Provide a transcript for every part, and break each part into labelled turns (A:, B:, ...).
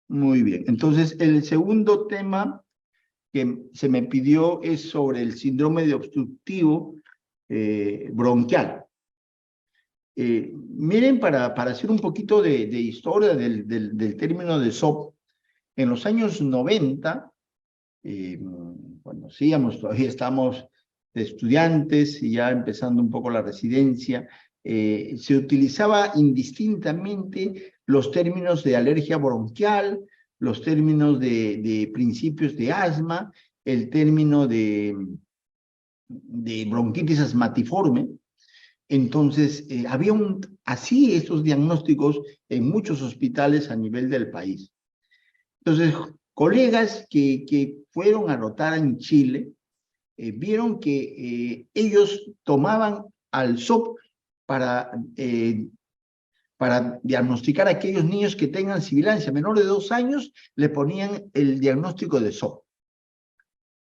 A: Muy bien. Entonces, el segundo tema que se me pidió es sobre el síndrome de obstructivo bronquial. Miren, para hacer un poquito de historia del término de SOP, en los años 90, cuando hacíamos, todavía estamos de estudiantes y ya empezando un poco la residencia, se utilizaba indistintamente los términos de alergia bronquial, los términos de principios de asma, el término de bronquitis asmatiforme. Entonces, había así estos diagnósticos en muchos hospitales a nivel del país. Entonces, colegas que fueron a rotar en Chile, vieron que ellos tomaban al SOP para diagnosticar a aquellos niños que tengan sibilancia menor de 2 años, le ponían el diagnóstico de SOP.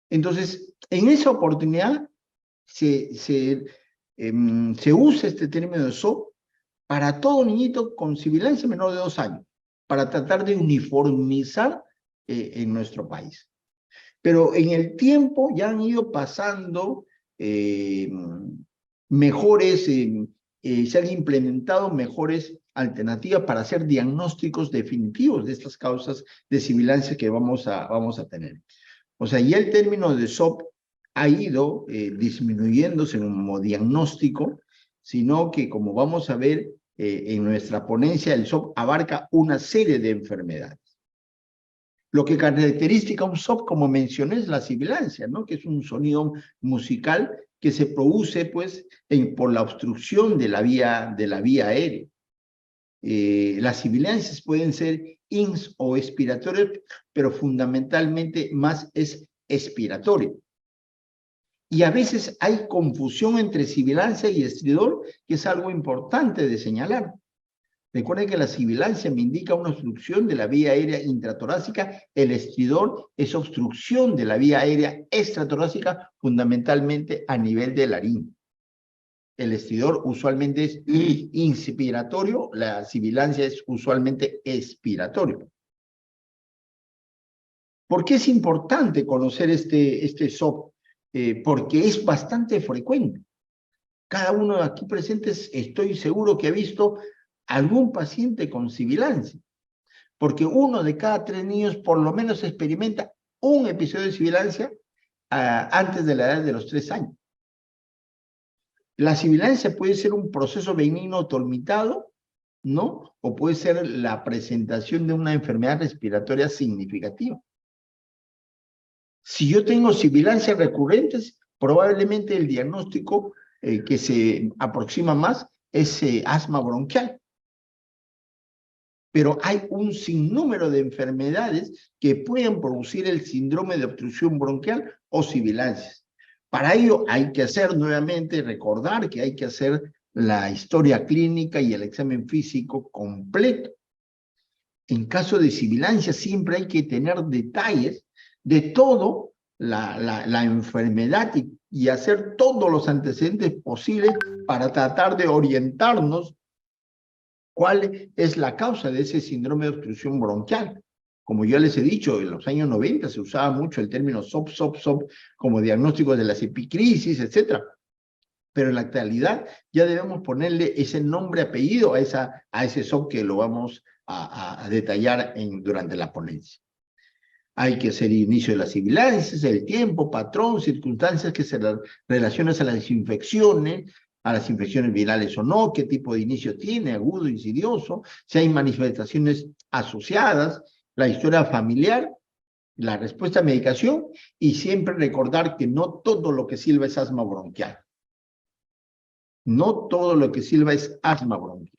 A: Entonces, en esa oportunidad se usa este término de SOP para todo niñito con sibilancia menor de 2 años, para tratar de uniformizar en nuestro país. Pero en el tiempo ya han ido pasando se han implementado mejores alternativas para hacer diagnósticos definitivos de estas causas de sibilancia que vamos a tener. O sea, ya el término de SOP ha ido disminuyéndose como diagnóstico, sino que, como vamos a ver en nuestra ponencia, el SOP abarca una serie de enfermedades. Lo que caracteriza un SOP, como mencioné, es la sibilancia, ¿no? Que es un sonido musical que se produce pues, por la obstrucción de la vía aérea. Las sibilancias pueden ser ins o expiratorias, pero fundamentalmente más es expiratorio. Y a veces hay confusión entre sibilancia y estridor, que es algo importante de señalar. Recuerden que la sibilancia me indica una obstrucción de la vía aérea intratorácica, el estridor es obstrucción de la vía aérea extratorácica, fundamentalmente a nivel de laringe. El estridor usualmente es inspiratorio, la sibilancia es usualmente expiratorio. ¿Por qué es importante conocer este SOP? Porque es bastante frecuente. Cada uno de aquí presentes estoy seguro que ha visto algún paciente con sibilancia, porque 1 de cada 3 niños por lo menos experimenta un episodio de sibilancia antes de la edad de los 3 años. La sibilancia puede ser un proceso benigno autolimitado, ¿no? O puede ser la presentación de una enfermedad respiratoria significativa. Si yo tengo sibilancias recurrentes, probablemente el diagnóstico que se aproxima más es asma bronquial. Pero hay un sinnúmero de enfermedades que pueden producir el síndrome de obstrucción bronquial o sibilancias. Para ello hay que recordar que hay que hacer la historia clínica y el examen físico completo. En caso de sibilancia siempre hay que tener detalles de todo la enfermedad y hacer todos los antecedentes posibles para tratar de orientarnos cuál es la causa de ese síndrome de obstrucción bronquial. Como ya les he dicho, en los años 90 se usaba mucho el término SOP como diagnóstico de las epicrisis, etc. Pero en la actualidad ya debemos ponerle ese nombre, apellido a ese SOP que lo vamos a detallar durante la ponencia. Hay que hacer el inicio de las sibilancias, el tiempo, patrón, circunstancias que se relacionan a las infecciones virales o no, qué tipo de inicio tiene, agudo, insidioso, si hay manifestaciones asociadas, la historia familiar, la respuesta a medicación y siempre recordar que no todo lo que silba es asma bronquial. No todo lo que silba es asma bronquial.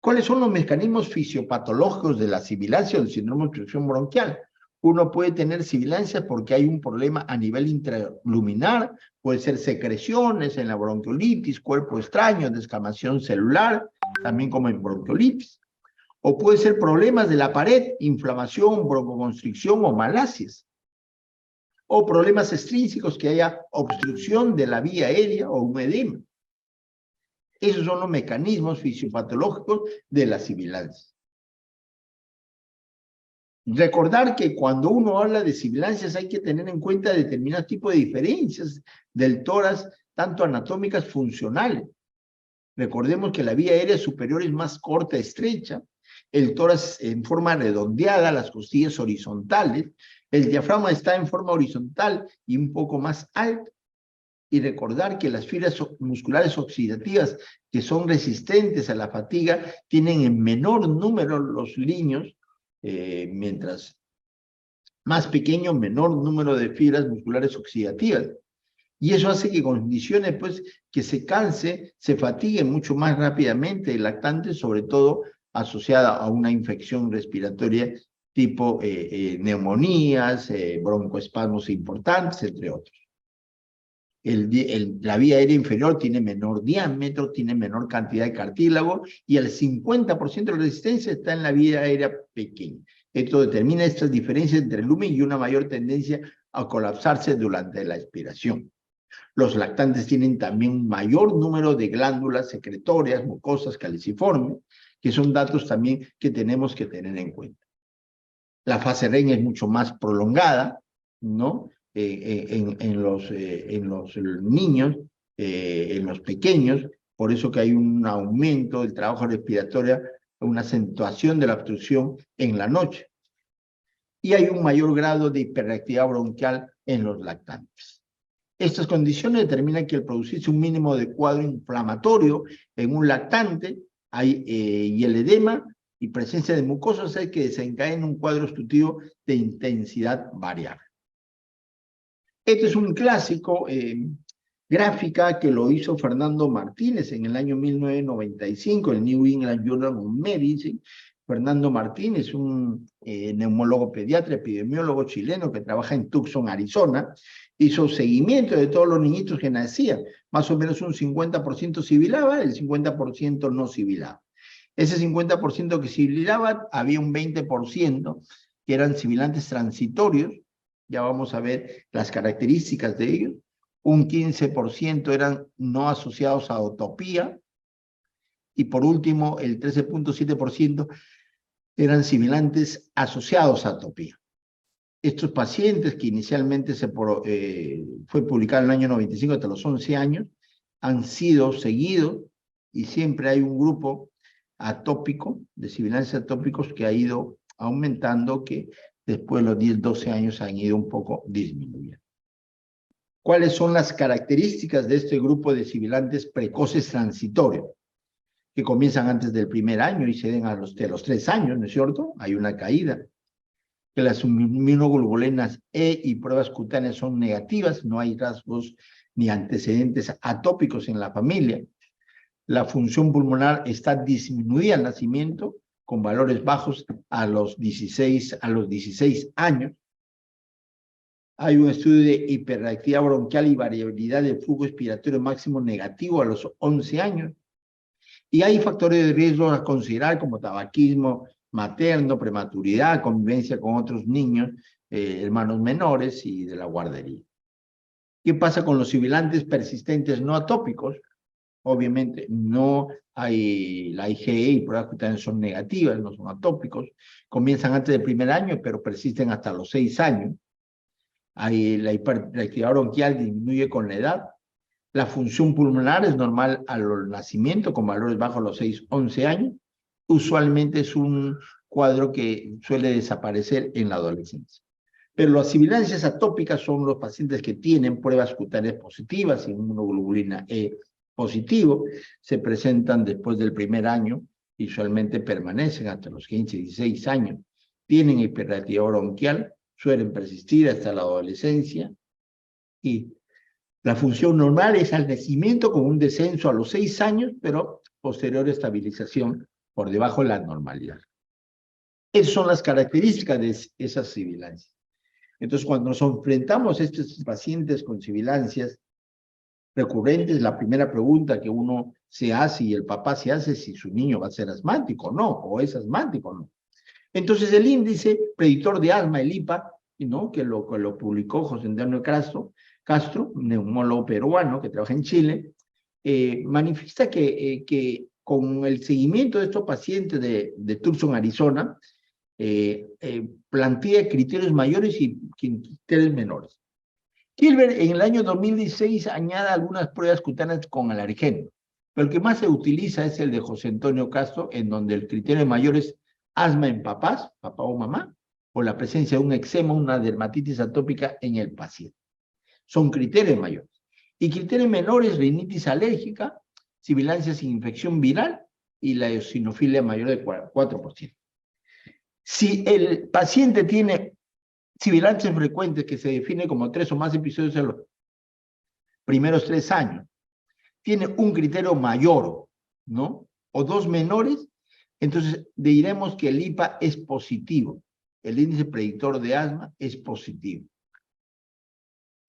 A: ¿Cuáles son los mecanismos fisiopatológicos de la sibilancia o del síndrome de obstrucción bronquial? Uno puede tener sibilancia porque hay un problema a nivel intraluminar, puede ser secreciones en la bronquiolitis, cuerpo extraño, descamación celular, también como en bronquiolitis. O puede ser problemas de la pared, inflamación, broncoconstricción o malacias. O problemas extrínsecos, que haya obstrucción de la vía aérea o un edema. Esos son los mecanismos fisiopatológicos de la sibilancia. Recordar que cuando uno habla de sibilancias hay que tener en cuenta determinados tipos de diferencias del tórax, tanto anatómicas funcionales. Recordemos que la vía aérea superior es más corta, estrecha, el tórax en forma redondeada, las costillas horizontales, el diafragma está en forma horizontal y un poco más alto. Y recordar que las fibras musculares oxidativas que son resistentes a la fatiga tienen en menor número los niños, mientras más pequeño, menor número de fibras musculares oxidativas. Y eso hace que condiciones, pues, que se canse, se fatigue mucho más rápidamente el lactante, sobre todo asociada a una infección respiratoria tipo neumonías, broncoespasmos importantes, entre otros. La vía aérea inferior tiene menor diámetro, tiene menor cantidad de cartílago y el 50% de la resistencia está en la vía aérea pequeña. Esto determina estas diferencias entre el lumen y una mayor tendencia a colapsarse durante la expiración. Los lactantes tienen también un mayor número de glándulas secretorias, mucosas, caliciformes, que son datos también que tenemos que tener en cuenta. La fase REM es mucho más prolongada, ¿no? En los niños, en los pequeños, por eso que hay un aumento del trabajo respiratorio, una acentuación de la obstrucción en la noche. Y hay un mayor grado de hiperreactividad bronquial en los lactantes. Estas condiciones determinan que al producirse un mínimo de cuadro inflamatorio en un lactante y el edema y presencia de mucosas hace que desencadene un cuadro obstructivo de intensidad variable. Este es un clásico gráfica que lo hizo Fernando Martínez en el año 1995, el New England Journal of Medicine. Fernando Martínez, un neumólogo pediatra, epidemiólogo chileno que trabaja en Tucson, Arizona, hizo seguimiento de todos los niñitos que nacían. Más o menos un 50% sibilaba, el 50% no sibilaba. Ese 50% que sibilaba, había un 20% que eran sibilantes transitorios, ya vamos a ver las características de ellos. Un 15% eran no asociados a otopía, y por último, el 13.7% eran sibilantes asociados a atopía. Estos pacientes que inicialmente fue publicado en el año 95 hasta los 11 años, han sido seguidos y siempre hay un grupo atópico, de sibilantes atópicos que ha ido aumentando, que después de los 10, 12 años han ido un poco disminuyendo. ¿Cuáles son las características de este grupo de sibilantes precoces transitorios? Que comienzan antes del primer año y se den a los 3 años, ¿no es cierto? Hay una caída. Que las inmunoglobulinas E y pruebas cutáneas son negativas, no hay rasgos ni antecedentes atópicos en la familia. La función pulmonar está disminuida al nacimiento, con valores bajos a los 16 años. Hay un estudio de hiperreactividad bronquial y variabilidad del flujo expiratorio máximo negativo a los 11 años. Y hay factores de riesgo a considerar como tabaquismo materno, prematuridad, convivencia con otros niños, hermanos menores y de la guardería. ¿Qué pasa con los sibilantes persistentes no atópicos? Obviamente no hay, la IgE y pruebas cutáneas son negativas, no son atópicos. Comienzan antes del primer año, pero persisten hasta los 6 años. La hiperreactividad bronquial disminuye con la edad. La función pulmonar es normal al nacimiento, con valores bajos a los 6, 11 años. Usualmente es un cuadro que suele desaparecer en la adolescencia. Pero las sibilancias atópicas son los pacientes que tienen pruebas cutáneas positivas, inmunoglobulina E positivo, se presentan después del primer año, y usualmente permanecen hasta los 15, 16 años. Tienen hiperreactividad bronquial, suelen persistir hasta la adolescencia, y la función normal es al nacimiento con un descenso a los 6 años, pero posterior estabilización por debajo de la normalidad. Esas son las características de esas sibilancias. Entonces, cuando nos enfrentamos a estos pacientes con sibilancias recurrentes, la primera pregunta que uno se hace y el papá se hace es si su niño va a ser asmático o no, o es asmático o no. Entonces, el índice predictor de asma, el IPA, ¿no? que lo publicó José Antonio Castro, un neumólogo peruano que trabaja en Chile, manifiesta que con el seguimiento de estos pacientes de Tucson, Arizona, plantea criterios mayores y criterios menores. Gilbert en el año 2016 añade algunas pruebas cutáneas con alergeno, pero el que más se utiliza es el de José Antonio Castro, en donde el criterio mayor es asma en papás, papá o mamá, o la presencia de un eczema, una dermatitis atópica en el paciente. Son criterios mayores. Y criterios menores, rinitis alérgica, sibilancia sin infección viral y la eosinofilia mayor de 4%. Si el paciente tiene sibilancias frecuentes, que se define como 3 o más episodios en los primeros 3 años, tiene un criterio mayor, ¿no? O 2 menores, entonces diremos que el IPA es positivo. El índice predictor de asma es positivo.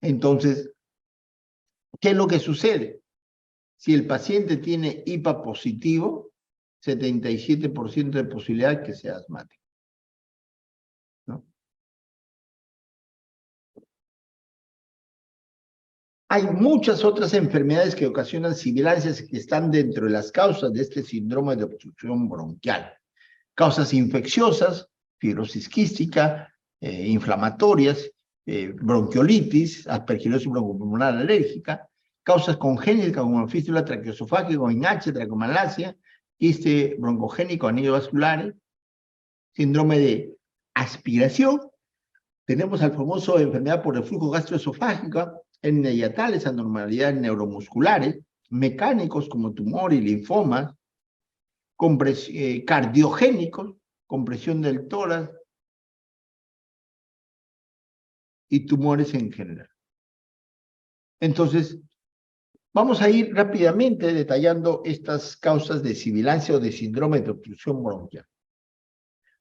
A: Entonces, ¿qué es lo que sucede? Si el paciente tiene IPA positivo, 77% de posibilidad que sea asmático, ¿no? Hay muchas otras enfermedades que ocasionan sibilancias que están dentro de las causas de este síndrome de obstrucción bronquial. Causas infecciosas, fibrosis quística, inflamatorias, bronquiolitis, aspergilosis broncopulmonar alérgica, causas congénitas como fístula traqueosofágica o INH, tracomalacia, quiste broncogénico, anillo vascular, síndrome de aspiración. Tenemos al famoso enfermedad por reflujo gastroesofágico, hernias hiatales, anormalidades neuromusculares, mecánicos como tumor y linfomas, cardiogénicos, compresión del tórax y tumores en general. Entonces, vamos a ir rápidamente detallando estas causas de sibilancia o de síndrome de obstrucción bronquial.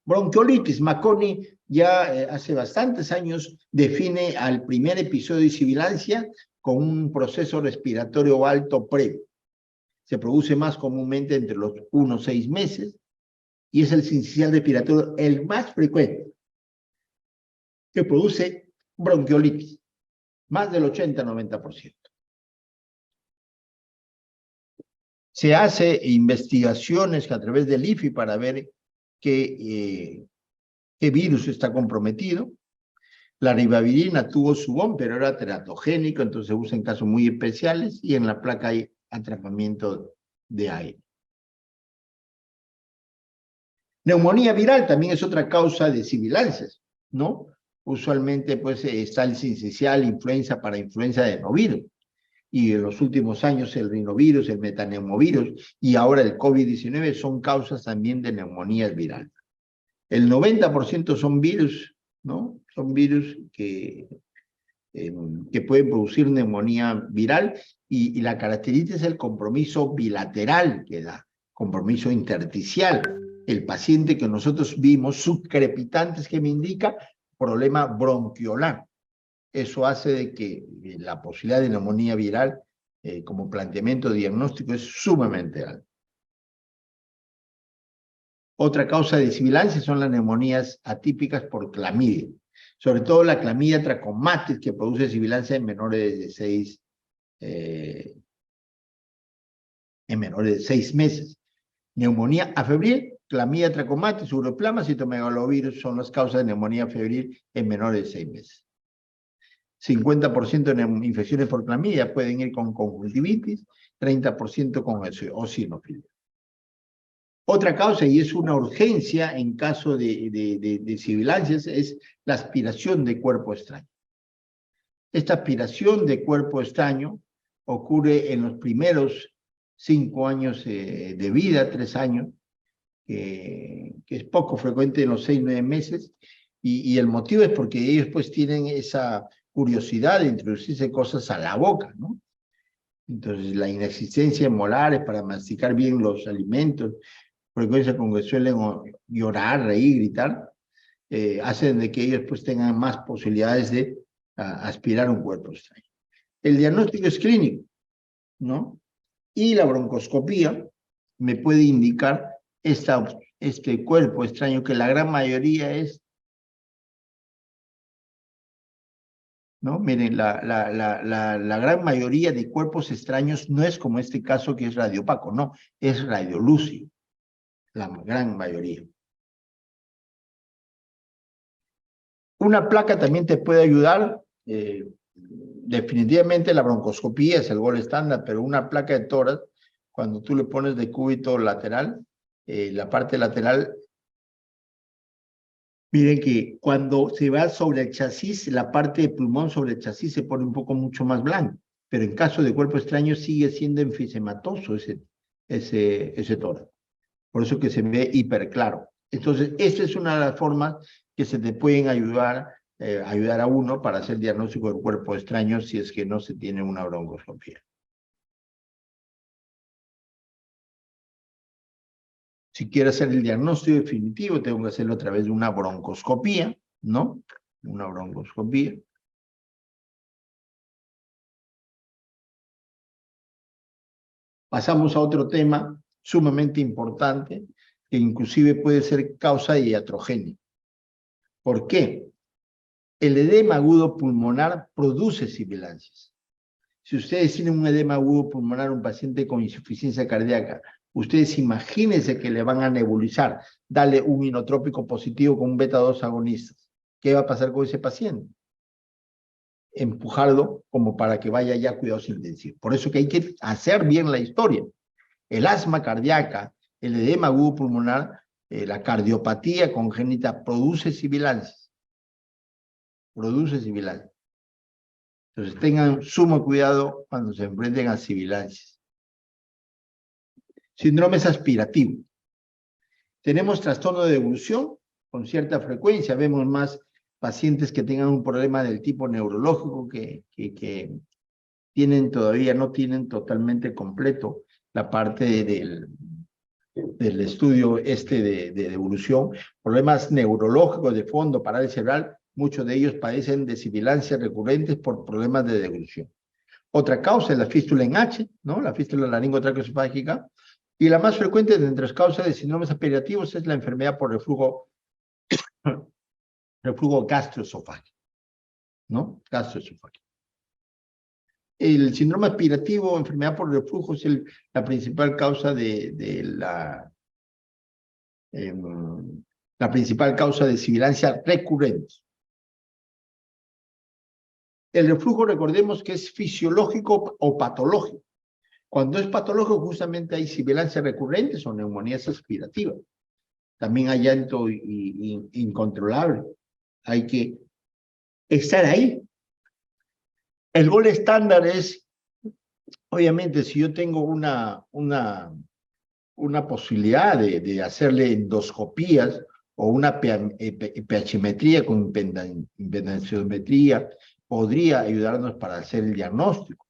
A: Bronquiolitis, Marconi ya hace bastantes años define al primer episodio de sibilancia con un proceso respiratorio alto previo. Se produce más comúnmente entre los 1 y 6 meses y es el sincicial respiratorio el más frecuente que produce bronquiolitis, más del 80-90%. Se hace investigaciones a través del IFI para ver qué virus está comprometido. La ribavirina tuvo su boom, pero era teratogénico, entonces se usa en casos muy especiales y en la placa hay atrapamiento de aire. Neumonía viral también es otra causa de sibilancias, ¿no? Usualmente pues está el sincicial influenza para influenza de adenovirus. Y en los últimos años el rinovirus, el metaneumovirus y ahora el COVID-19 son causas también de neumonías virales. El 90% son virus, ¿no? Son virus que pueden producir neumonía viral y la característica es el compromiso bilateral que da, compromiso intersticial. El paciente que nosotros vimos, subcrepitantes que me indica problema bronquiolar. Eso hace de que la posibilidad de neumonía viral como planteamiento diagnóstico es sumamente alta. Otra causa de sibilancia son las neumonías atípicas por clamidia, sobre todo la clamidia trachomatis que produce sibilancia en menores de 6 meses. Neumonía afebril, clamidia trachomatis, uroplasma, citomegalovirus son las causas de neumonía febril en menores de 6 meses. 50% de infecciones por clamidia pueden ir con conjuntivitis, 30% con eosinofilia. Otra causa, y es una urgencia en caso de sibilancias, es la aspiración de cuerpo extraño. Esta aspiración de cuerpo extraño ocurre en los primeros 5 años de vida, 3 años, que es poco frecuente en los 6-9 meses, y el motivo es porque ellos pues tienen esa curiosidad de introducirse cosas a la boca, ¿no? Entonces la inexistencia de molares para masticar bien los alimentos, frecuencia con que suelen llorar, reír, gritar, hacen de que ellos pues tengan más posibilidades de aspirar un cuerpo extraño. El diagnóstico es clínico, ¿no? Y la broncoscopía me puede indicar este cuerpo extraño, que la gran mayoría es, ¿no? Miren, la gran mayoría de cuerpos extraños no es como este caso que es radiopaco, no, es radiolúcido, la gran mayoría. Una placa también te puede ayudar. Definitivamente la broncoscopía es el gol estándar, pero una placa de tórax, cuando tú le pones de cúbito lateral, la parte lateral, miren que cuando se va sobre el chasis, la parte de pulmón sobre el chasis se pone un poco mucho más blanco, pero en caso de cuerpo extraño sigue siendo enfisematoso ese tórax. Por eso que se ve hiper claro. Entonces, esta es una de las formas que se te pueden ayudar a uno para hacer diagnóstico del cuerpo extraño si es que no se tiene una broncoscopía. Si quiero hacer el diagnóstico definitivo, tengo que hacerlo a través de una broncoscopía, ¿no? Una broncoscopía. Pasamos a otro tema sumamente importante, que inclusive puede ser causa de iatrogenia. ¿Por qué? El edema agudo pulmonar produce sibilancias. Si ustedes tienen un edema agudo pulmonar, un paciente con insuficiencia cardíaca, ustedes imagínense que le van a nebulizar, darle un inotrópico positivo con un beta-2 agonista. ¿Qué va a pasar con ese paciente? Empujarlo como para que vaya ya a cuidados intensivos. Por eso que hay que hacer bien la historia. El asma cardíaca, el edema agudo pulmonar, la cardiopatía congénita produce sibilancias. Produce sibilancias. Entonces tengan sumo cuidado cuando se enfrenten a sibilancias. Síndromes aspirativos. Tenemos trastorno de devolución con cierta frecuencia. Vemos más pacientes que tengan un problema del tipo neurológico que tienen todavía, no tienen totalmente completo la parte del estudio de devolución. Problemas neurológicos de fondo, parálisis cerebral, muchos de ellos padecen de sibilancias recurrentes por problemas de devolución. Otra causa es la fístula en H, ¿no? La fístula laringotraqueosofágica. Y la más frecuente de entre las causas de síndromes aspirativos es la enfermedad por reflujo gastroesofágico, ¿no? Gastroesofágico. El síndrome aspirativo, enfermedad por reflujo, es la principal causa la principal causa de sibilancia recurrente. El reflujo, recordemos que es fisiológico o patológico. Cuando es patológico, justamente hay sibilancias recurrentes o neumonías aspirativas. También hay llanto incontrolable. Hay que estar ahí. El gol estándar es, obviamente, si yo tengo una posibilidad de hacerle endoscopías o una pHmetría con impedanciometría, podría ayudarnos para hacer el diagnóstico.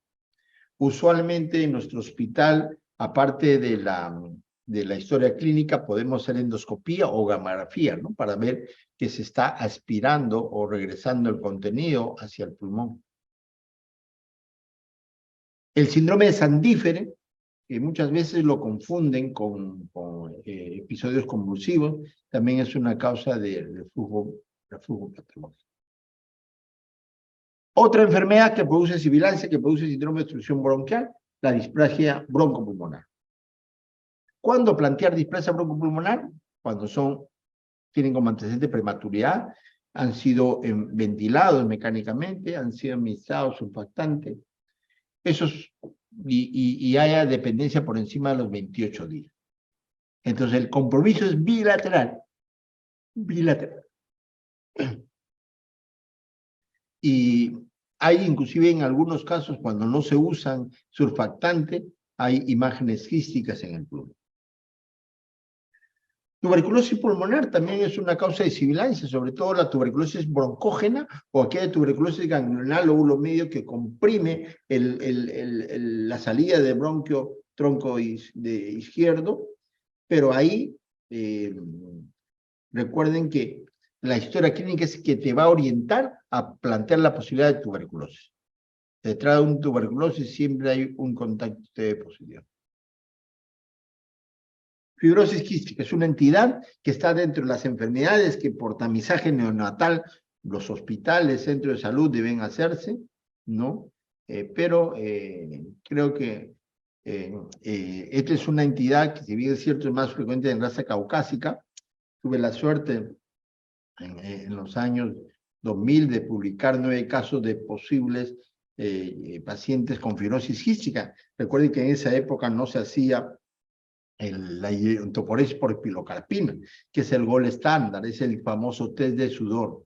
A: Usualmente en nuestro hospital, aparte de la historia clínica, podemos hacer endoscopía o gamografía, ¿no? Para ver que se está aspirando o regresando el contenido hacia el pulmón. El síndrome de Sandifere, que muchas veces lo confunden con episodios convulsivos, también es una causa de reflujo patológico. Otra enfermedad que produce sibilancia, que produce síndrome de obstrucción bronquial, la displasia broncopulmonar. ¿Cuándo plantear displasia broncopulmonar? Cuando tienen como antecedente prematuridad, han sido ventilados mecánicamente, han sido administrados surfactantes, y haya dependencia por encima de los 28 días. Entonces el compromiso es bilateral. Bilateral. Y hay inclusive en algunos casos, cuando no se usan surfactantes, hay imágenes quísticas en el pulmón. Tuberculosis pulmonar también es una causa de sibilancia, sobre todo la tuberculosis broncógena o aquella tuberculosis ganglional lóbulo medio que comprime la salida del bronquio tronco izquierdo, pero ahí recuerden que la historia clínica es que te va a orientar a plantear la posibilidad de tuberculosis. Detrás de un tuberculosis siempre hay un contacto de positivo. Fibrosis quística es una entidad que está dentro de las enfermedades que por tamizaje neonatal los hospitales, centros de salud deben hacerse, ¿no? Pero creo que esta es una entidad que, si bien es cierto, es más frecuente en raza caucásica. Tuve la suerte en los años 2000 de publicar 9 casos de posibles pacientes con fibrosis quística. Recuerden que en esa época no se hacía la iontoporosis por pilocarpina, que es el gold estándar, es el famoso test de sudor.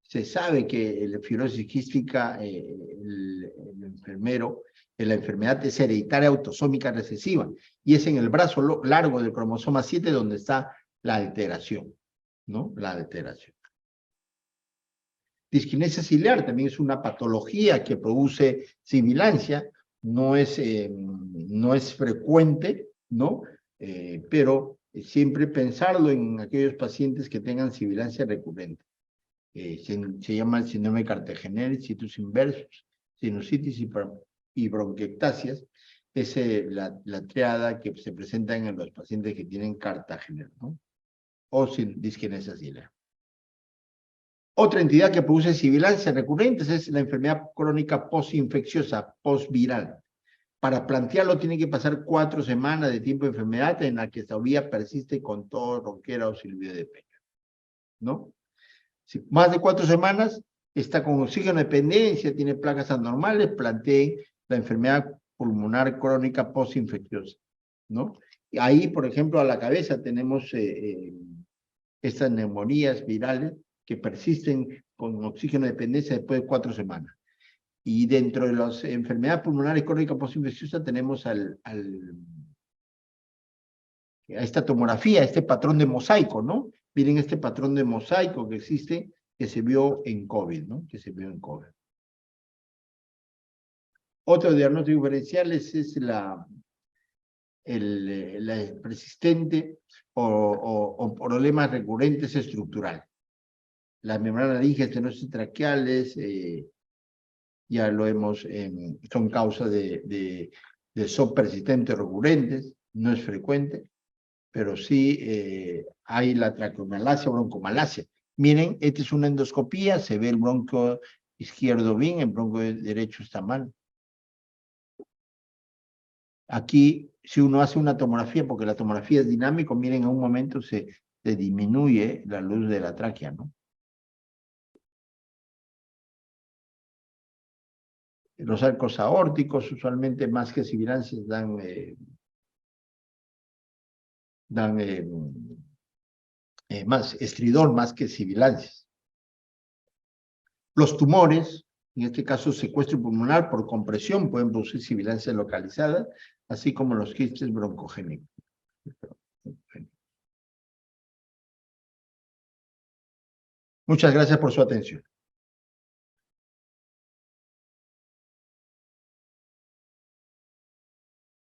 A: Se sabe que la fibrosis quística, el enfermero, la enfermedad es hereditaria autosómica recesiva, y es en el brazo largo del cromosoma 7 donde está la alteración, ¿no? La alteración. Disquinesia ciliar también es una patología que produce sibilancia, no es frecuente, ¿no? Pero siempre pensarlo en aquellos pacientes que tengan sibilancia recurrente. Se llama el síndrome de Cartagener, situs inversus, sinusitis y bronquiectasias. Es la triada que se presenta en los pacientes que tienen Cartagener, ¿no? O sin disquinesia ciliar. Otra entidad que produce sibilancias recurrentes es la enfermedad crónica postinfecciosa, postviral. Para plantearlo tiene que pasar 4 semanas de tiempo de enfermedad en la que todavía persiste con tos, ronquera o silbido de pecho, ¿no? Si más de 4 semanas está con oxígeno dependencia, tiene placas anormales, planteen la enfermedad pulmonar crónica postinfecciosa, ¿no? Y ahí, por ejemplo, a la cabeza tenemos estas neumonías virales que persisten con oxígeno dependencia después de 4 semanas. Y dentro de las enfermedades pulmonares crónicas postinfecciosas tenemos a esta tomografía, este patrón de mosaico, ¿no? Miren este patrón de mosaico que existe, que se vio en COVID, ¿no? Que se vio en COVID. Otro diagnóstico diferencial es la persistente o problemas recurrentes estructurales. Las membranas laringe, estenosis traqueales, ya lo hemos, son causas de SOP persistentes recurrentes, no es frecuente, pero sí hay la traqueomalacia o broncomalacia. Miren, esta es una endoscopía, se ve el bronquio izquierdo bien, el bronquio derecho está mal. Aquí, si uno hace una tomografía, porque la tomografía es dinámico, miren, en un momento se disminuye la luz de la tráquea, ¿no? Los arcos aórticos, usualmente más que sibilancias, dan más estridor, más que sibilancias. Los tumores, en este caso secuestro pulmonar por compresión, pueden producir sibilancias localizadas, así como los quistes broncogénicos. Muchas gracias por su atención.